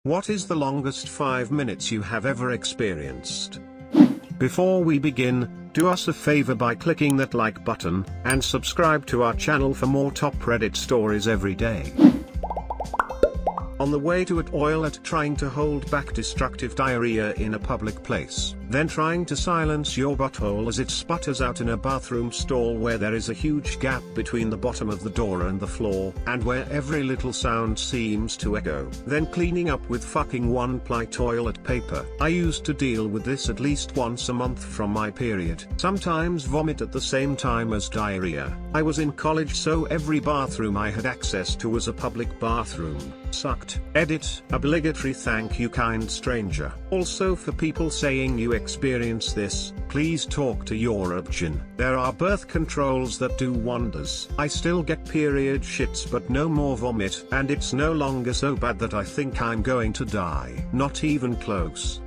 What is the longest 5 minutes you have ever experienced? Before we begin, do us a favor by clicking that like button, and subscribe to our channel for more top Reddit stories every day. On the way to a toilet, trying to hold back destructive diarrhea in a public place, then trying to silence your butthole as it sputters out in a bathroom stall where there is a huge gap between the bottom of the door and the floor, and where every little sound seems to echo. Then cleaning up with fucking one-ply toilet paper. I used to deal with this at least once a month from my period. Sometimes vomit at the same time as diarrhea. I was in college, so every bathroom I had access to was a public bathroom. Sucked. Edit. Obligatory thank you, kind stranger. Also, for people saying you experience this, please talk to your obgyn. There are birth controls that do wonders. I still get period shits but no more vomit, and it's no longer so bad that I think I'm going to die. Not even close.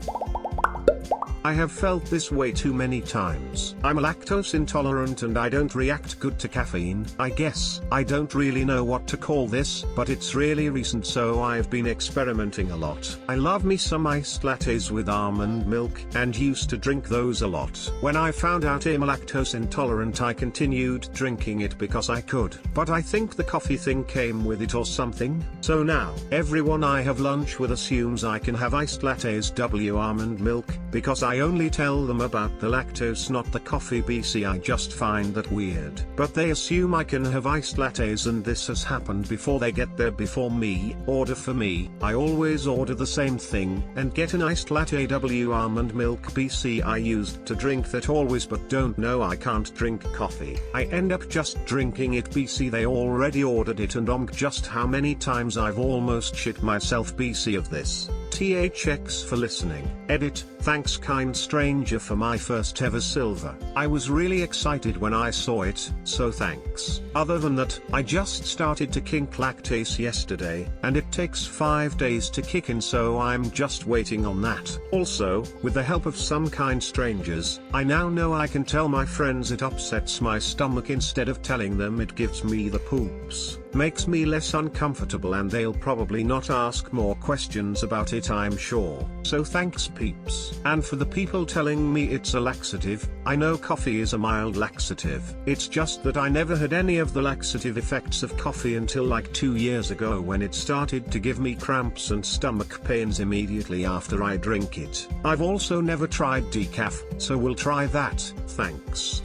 I have felt this way too many times. I'm lactose intolerant and I don't react good to caffeine, I guess. I don't really know what to call this, but it's really recent, so I've been experimenting a lot. I love me some iced lattes with almond milk, and used to drink those a lot. When I found out I'm lactose intolerant, I continued drinking it because I could. But I think the coffee thing came with it or something. So now, everyone I have lunch with assumes I can have iced lattes w almond milk, because I only tell them about the lactose, not the coffee. I just find that weird. But they assume I can have iced lattes, and this has happened before. They get there before me. Order for me. I always order the same thing, and get an iced latte w almond milk. I used to drink that always, but don't know I can't drink coffee. I end up just drinking it. They already ordered it, and just how many times I've almost shit myself of this. THX for listening. Edit. Thanks, kind stranger, for my first ever silver. I was really excited when I saw it, so thanks. Other than that, I just started to kink lactase yesterday, and it takes 5 days to kick in, so I'm just waiting on that. Also, with the help of some kind strangers, I now know I can tell my friends it upsets my stomach instead of telling them it gives me the poops. Makes me less uncomfortable, and they'll probably not ask more questions about it, I'm sure. So thanks, peeps. And for the people telling me it's a laxative, I know coffee is a mild laxative. It's just that I never had any of the laxative effects of coffee until like 2 years ago, when it started to give me cramps and stomach pains immediately after I drink it. I've also never tried decaf, so we'll try that. Thanks.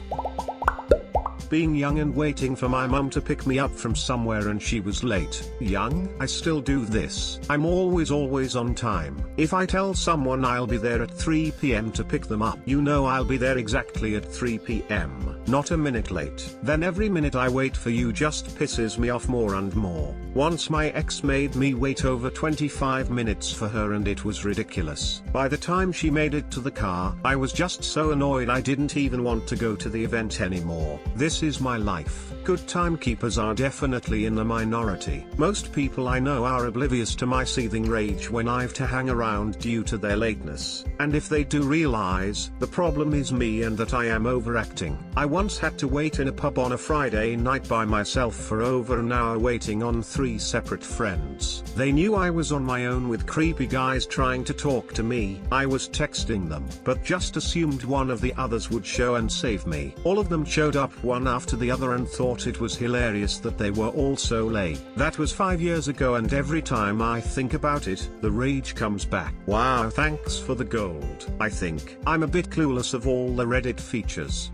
Being young and waiting for my mum to pick me up from somewhere and she was late. Young? I still do this. I'm always on time. If I tell someone I'll be there at 3 p.m. to pick them up, you know I'll be there exactly at 3 p.m, not a minute late. Then every minute I wait for you just pisses me off more and more. Once my ex made me wait over 25 minutes for her, and it was ridiculous. By the time she made it to the car, I was just so annoyed I didn't even want to go to the event anymore. This is my life. Good timekeepers are definitely in the minority. Most people I know are oblivious to my seething rage when I've to hang around due to their lateness. And if they do realize, the problem is me and that I am overacting. I once had to wait in a pub on a Friday night by myself for over an hour, waiting on 3 separate friends. They knew I was on my own with creepy guys trying to talk to me. I was texting them, but just assumed one of the others would show and save me. All of them showed up one after the other and thought it was hilarious that they were all so late. That was 5 years ago, and every time I think about it, the rage comes back. Wow, thanks for the gold. I think I'm a bit clueless of all the Reddit features.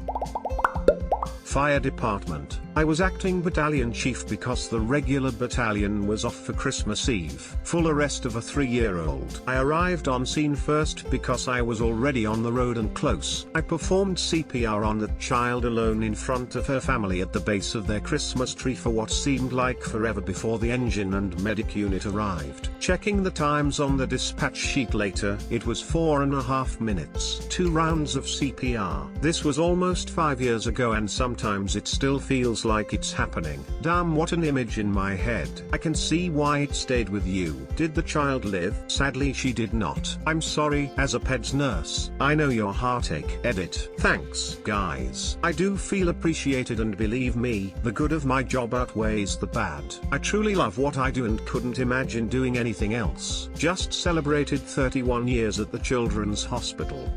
Fire department. I was acting battalion chief because the regular battalion was off for Christmas Eve. Full arrest of a 3-year-old. I arrived on scene first because I was already on the road and close. I performed CPR on the child alone in front of her family at the base of their Christmas tree for what seemed like forever before the engine and medic unit arrived. Checking the times on the dispatch sheet later, it was 4.5 minutes. 2 rounds of CPR. This was almost 5 years ago, and sometimes it still feels feels like it's happening. Damn, what an image in my head. I can see why it stayed with you. Did the child live? Sadly she did not. I'm sorry. As a peds nurse, I know your heartache. Edit. Thanks, guys. I do feel appreciated, and believe me, the good of my job outweighs the bad. I truly love what I do and couldn't imagine doing anything else. Just celebrated 31 years at the Children's Hospital.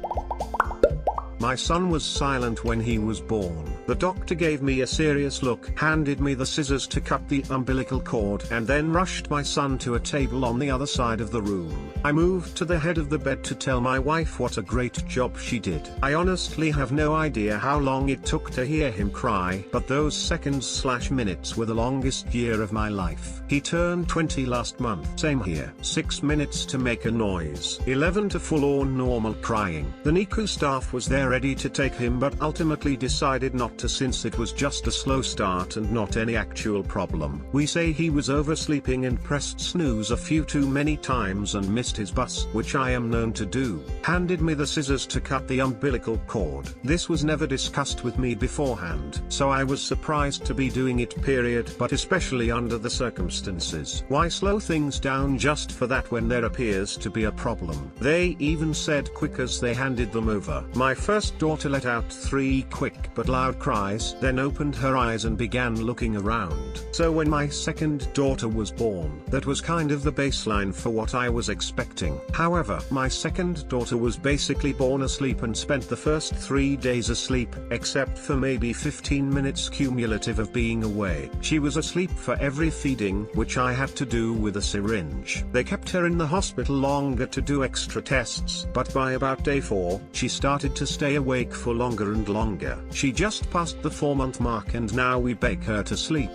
My son was silent when he was born. The doctor gave me a serious look, handed me the scissors to cut the umbilical cord, and then rushed my son to a table on the other side of the room. I moved to the head of the bed to tell my wife what a great job she did. I honestly have no idea how long it took to hear him cry, but those seconds/minutes were the longest year of my life. He turned 20 last month. Same here. 6 minutes to make a noise. 11 to full-on normal crying. The NICU staff was there ready to take him, but ultimately decided not to, since it was just a slow start and not any actual problem. We say he was oversleeping and pressed snooze a few too many times and missed his bus, which I am known to do. Handed me the scissors to cut the umbilical cord. This was never discussed with me beforehand, so I was surprised to be doing it, period, but especially under the circumstances. Why slow things down just for that when there appears to be a problem? They even said quick as they handed them over. My first daughter let out 3 quick but loud cries, then opened her eyes and began looking around. So when my second daughter was born, that was kind of the baseline for what I was expecting. However, my second daughter was basically born asleep and spent the first 3 days asleep, except for maybe 15 minutes cumulative of being away. She was asleep for every feeding, which I had to do with a syringe. They kept her in the hospital longer to do extra tests, but by about day 4, she started to stay awake for longer and longer. She just passed the 4-month mark and now we beg her to sleep.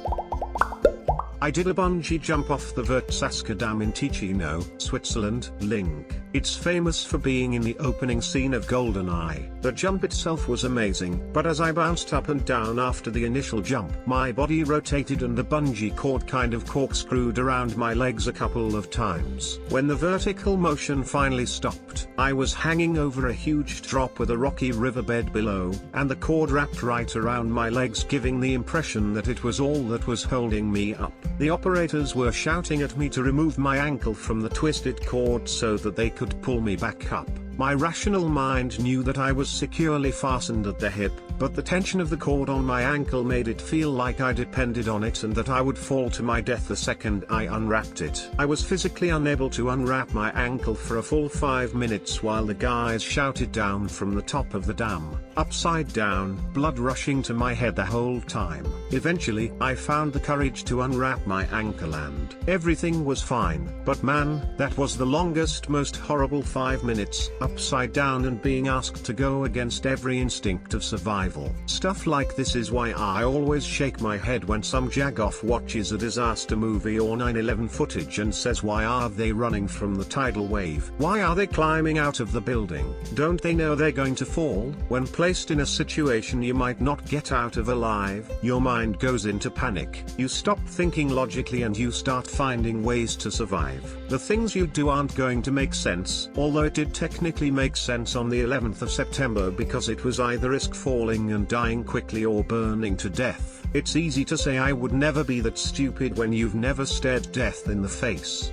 I did a bungee jump off the Vertsaska Dam in Ticino, Switzerland. Link. It's famous for being in the opening scene of GoldenEye. The jump itself was amazing, but as I bounced up and down after the initial jump, my body rotated and the bungee cord kind of corkscrewed around my legs a couple of times. When the vertical motion finally stopped, I was hanging over a huge drop with a rocky riverbed below, and the cord wrapped right around my legs, giving the impression that it was all that was holding me up. The operators were shouting at me to remove my ankle from the twisted cord so that they could pull me back up. My rational mind knew that I was securely fastened at the hip, but the tension of the cord on my ankle made it feel like I depended on it and that I would fall to my death the second I unwrapped it. I was physically unable to unwrap my ankle for a full 5 minutes while the guys shouted down from the top of the dam, upside down, blood rushing to my head the whole time. Eventually, I found the courage to unwrap my ankle and everything was fine, but man, that was the longest, most horrible 5 minutes, upside down and being asked to go against every instinct of survival. Stuff like this is why I always shake my head when some jagoff watches a disaster movie or 9/11 footage and says, why are they running from the tidal wave? Why are they climbing out of the building? Don't they know they're going to fall? When placed in a situation you might not get out of alive, your mind goes into panic. You stop thinking logically and you start finding ways to survive. The things you do aren't going to make sense, although it did technically make sense on the 11th of September because it was either risk falling and dying quickly or burning to death. It's easy to say I would never be that stupid when you've never stared death in the face.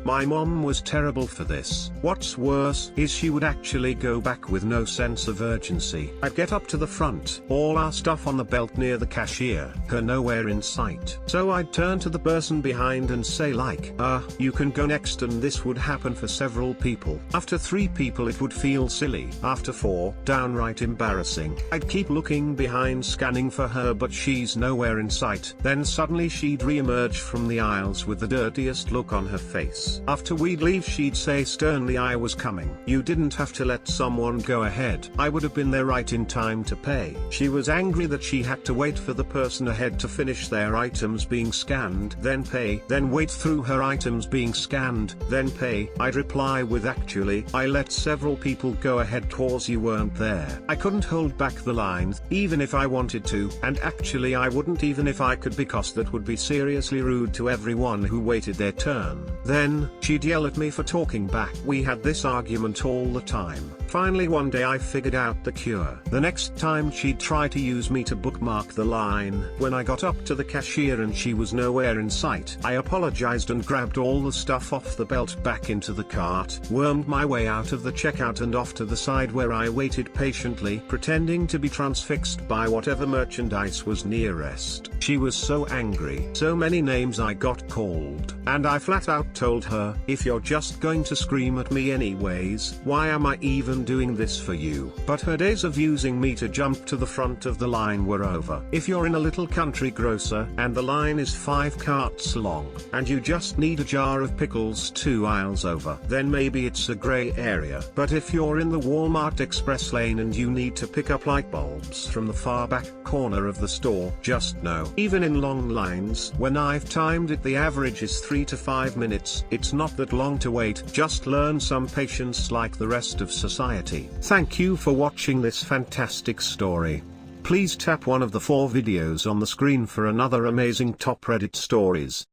My mom was terrible for this. What's worse is she would actually go back with no sense of urgency. I'd get up to the front, all our stuff on the belt near the cashier, her nowhere in sight. So I'd turn to the person behind and say like, you can go next, and this would happen for several people. After 3 people it would feel silly. After 4, downright embarrassing. I'd keep looking behind scanning for her but she's nowhere in sight. Then suddenly she'd re-emerge from the aisles with the dirtiest look on her face. After we'd leave she'd say sternly, I was coming. You didn't have to let someone go ahead. I would have been there right in time to pay. She was angry that she had to wait for the person ahead to finish their items being scanned, then pay, then wait through her items being scanned, then pay. I'd reply with, actually, I let several people go ahead cause you weren't there. I couldn't hold back the line, even if I wanted to, and actually I wouldn't even if I could, because that would be seriously rude to everyone who waited their turn. Then, she'd yell at me for talking back. We had this argument all the time. Finally one day I figured out the cure. The next time she'd try to use me to bookmark the line, when I got up to the cashier and she was nowhere in sight, I apologized and grabbed all the stuff off the belt back into the cart, wormed my way out of the checkout and off to the side where I waited patiently, pretending to be transfixed by whatever merchandise was nearest. She was so angry. So many names I got called, and I flat out told her, if you're just going to scream at me anyways, why am I even doing this for you? But her days of using me to jump to the front of the line were over. If you're in a little country grocer, and the line is 5 carts long, and you just need a jar of pickles 2 aisles over, then maybe it's a gray area. But if you're in the Walmart express lane and you need to pick up light bulbs from the far back corner of the store, just know, even in long lines, when I've timed it, the average is 3 to 5 minutes. It's not that long to wait. Just learn some patience like the rest of society. Thank you for watching this fantastic story. Please tap one of the 4 videos on the screen for another amazing top Reddit stories.